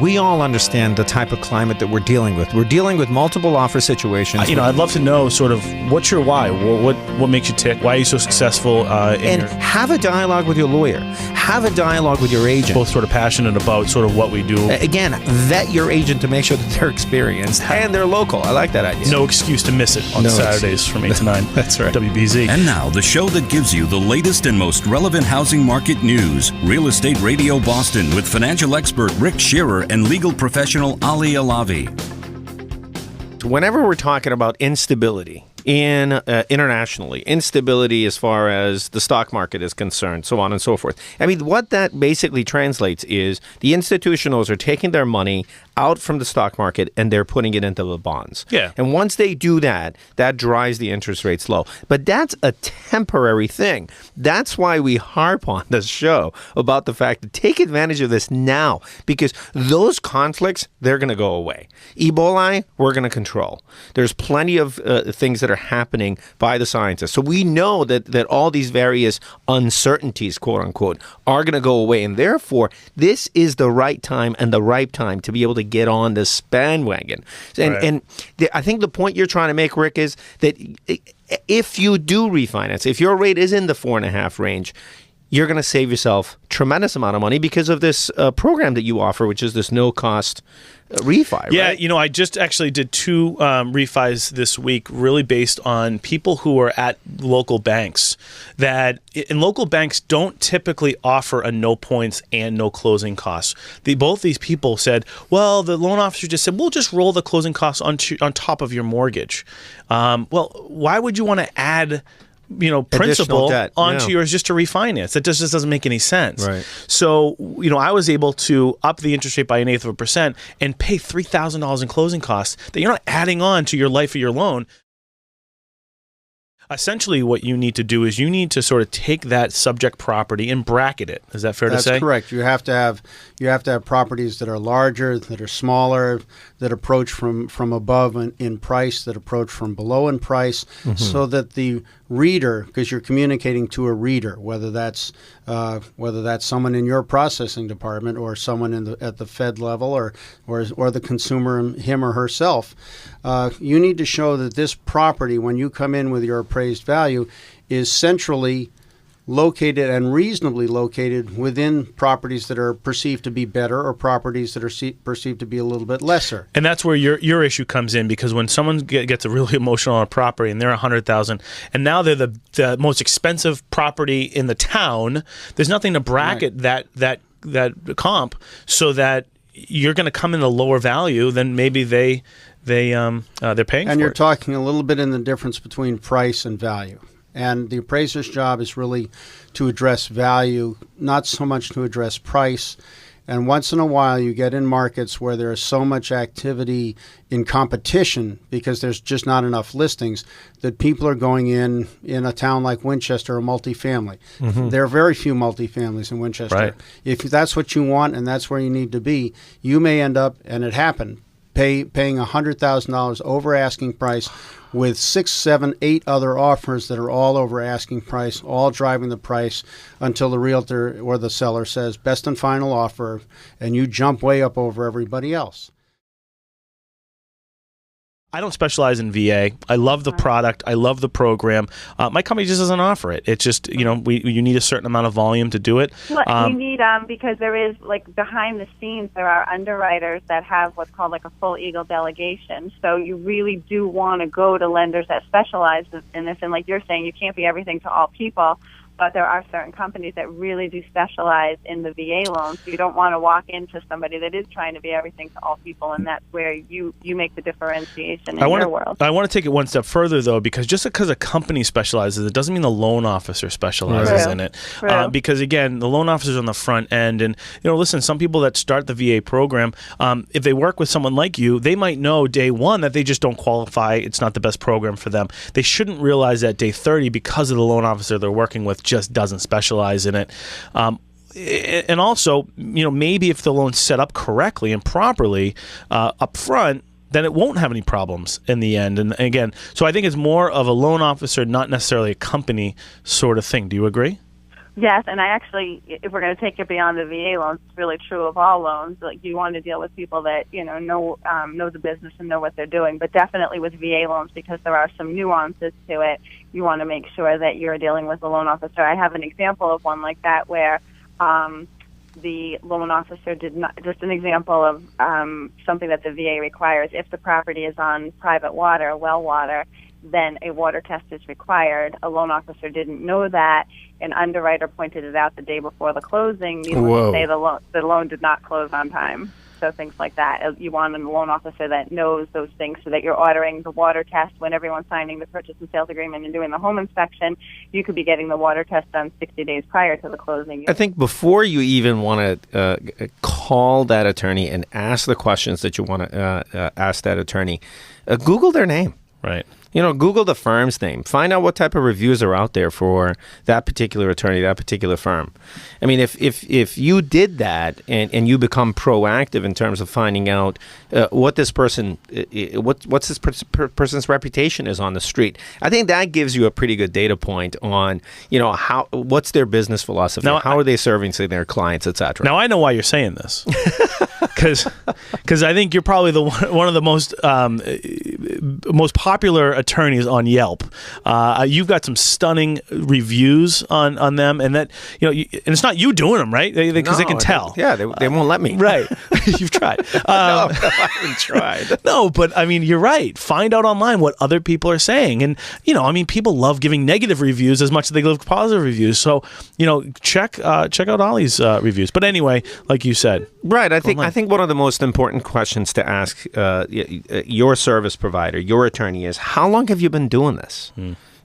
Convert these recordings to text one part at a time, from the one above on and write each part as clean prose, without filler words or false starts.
We all understand the type of climate that we're dealing with. We're dealing with multiple offer situations. I'd love to know sort of what's your why? What makes you tick? Why are you so successful? Have a dialogue with your lawyer. Have a dialogue with your agent. Both sort of passionate about sort of what we do. Again, vet your agent to make sure that they're experienced and they're local. I like that idea. No excuse to miss it on Saturdays from 8 to 9. That's right. WBZ. And now, the show that gives you the latest and most relevant housing market news. Real Estate Radio Boston with financial expert Rick Scherer and legal professional Ali Alavi. Whenever we're talking about instability internationally, instability as far as the stock market is concerned, so on and so forth. I mean, what that basically translates is the institutionals are taking their money out from the stock market and they're putting it into the bonds. Yeah. And once they do that, that drives the interest rates low. But that's a temporary thing. That's why we harp on this show about the fact that take advantage of this now, because those conflicts, they're going to go away. Ebola, we're going to control. There's plenty of things that are happening by the scientists. So we know that all these various uncertainties, quote unquote, are going to go away. And therefore, this is the right time and the ripe time to be able to get on this bandwagon. And I think the point you're trying to make, Rick, is that if you do refinance, if your rate is in the 4.5 range, you're going to save yourself a tremendous amount of money because of this program that you offer, which is this no-cost refi, Yeah, right? I just actually did 2 refis this week, really based on people who are at local banks. And local banks don't typically offer a no points and no closing costs. Both these people said, well, the loan officer just said, we'll just roll the closing costs on top of your mortgage. Well, why would you want to add principal onto yours just to refinance? That just doesn't make any sense. Right. So, I was able to up the interest rate by 1/8% and pay $3,000 in closing costs that you're not adding on to your life of your loan. Essentially, what you need to do is you need to sort of take that subject property and bracket it. Is that fair to say? That's correct. You have to have properties that are larger, that are smaller, that approach from above in price, that approach from below in price, so that the reader, because you're communicating to a reader, whether that's someone in your processing department or someone at the Fed level or the consumer, him or herself, you need to show that this property, when you come in with your appraised value, is centrally located and reasonably located within properties that are perceived to be better or properties that are perceived to be a little bit lesser. And that's where your issue comes in, because when someone gets a really emotional on a property and they're $100,000 and now they're the most expensive property in the town, there's nothing to bracket that comp so that you're going to come in a lower value than maybe they're paying for. And you're talking a little bit in the difference between price and value. And the appraiser's job is really to address value, not so much to address price. And once in a while, you get in markets where there is so much activity in competition because there's just not enough listings that people are going in a town like Winchester, a multifamily. There are very few multifamilies in Winchester. Right. If that's what you want and that's where you need to be, you may end up, and it happened, paying $100,000 over asking price with 6, 7, 8 other offers that are all over asking price, all driving the price until the realtor or the seller says best and final offer, and you jump way up over everybody else. I don't specialize in VA. I love the product. I love the program. My company just doesn't offer it. It's just, you need a certain amount of volume to do it. Well, you need, because there is, behind the scenes, there are underwriters that have what's called a full legal delegation. So you really do want to go to lenders that specialize in this. And like you're saying, you can't be everything to all people. But there are certain companies that really do specialize in the VA loans. So you don't want to walk into somebody that is trying to be everything to all people, and that's where you make the differentiation in your world. I want to take it one step further, though, because just because a company specializes, it doesn't mean the loan officer specializes in it. Because, again, the loan officer's on the front end. And, listen, some people that start the VA program, if they work with someone like you, they might know day one that they just don't qualify. It's not the best program for them. They shouldn't realize that day 30, because of the loan officer they're working with, just doesn't specialize in it. And also, maybe if the loan's set up correctly and properly up front, then it won't have any problems in the end. And again, so I think it's more of a loan officer, not necessarily a company sort of thing. Do you agree? Yes, and I actually, if we're going to take it beyond the VA loans, it's really true of all loans. Like, you want to deal with people that know the business and know what they're doing. But definitely with VA loans, because there are some nuances to it, you want to make sure that you're dealing with a loan officer. I have an example of one like that where the loan officer did not. Just an example of something that the VA requires. If the property is on private water, well water, then a water test is required. A loan officer didn't know that. An underwriter pointed it out the day before the closing. Needless to say, the loan did not close on time. So things like that. You want a loan officer that knows those things, so that you're ordering the water test when everyone's signing the purchase and sales agreement and doing the home inspection. You could be getting the water test done 60 days prior to the closing. I think before you even want to call that attorney and ask the questions that you want to ask that attorney, Google their name. Right. Google the firm's name. Find out what type of reviews are out there for that particular attorney, that particular firm. I mean, if you did that and you become proactive in terms of finding out what this person, what's this person's reputation is on the street, I think that gives you a pretty good data point on, what's their business philosophy, how are they servicing their clients, etc. Now, I know why you're saying this. Because I think you're probably one of the most popular attorneys on Yelp. You've got some stunning reviews on them, and that and it's not you doing them, right? Because they can tell. They won't let me. Right, you've tried. No, I haven't tried. No, but I mean, you're right. Find out online what other people are saying, and people love giving negative reviews as much as they give positive reviews. So check out Ollie's reviews. But anyway, like you said, right. I think one of the most important questions to ask your service provider, your attorney, is how long have you been doing this?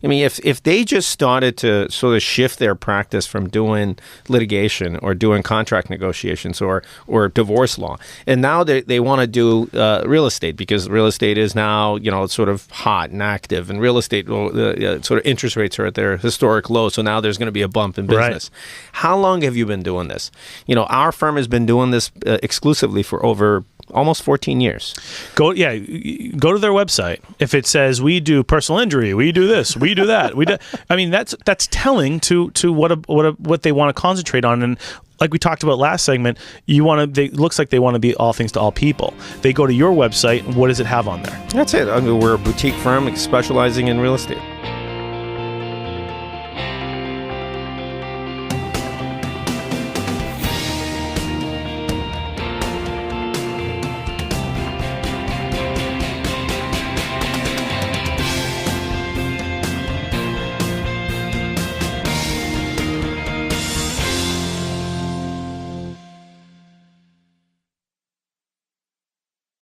I mean, if they just started to sort of shift their practice from doing litigation or doing contract negotiations or divorce law, and now they want to do real estate, because real estate is now sort of hot and active, and real estate sort of interest rates are at their historic low, so now there's going to be a bump in business. Right. How long have you been doing this? Our firm has been doing this exclusively for over almost 14 years. Go to their website. If it says we do personal injury, we do this, we do that, I mean, that's telling to what they want to concentrate on. And like we talked about last segment, it looks like they want to be all things to all people. They go to your website, and what does it have on there? That's it. I mean, we're a boutique firm specializing in real estate.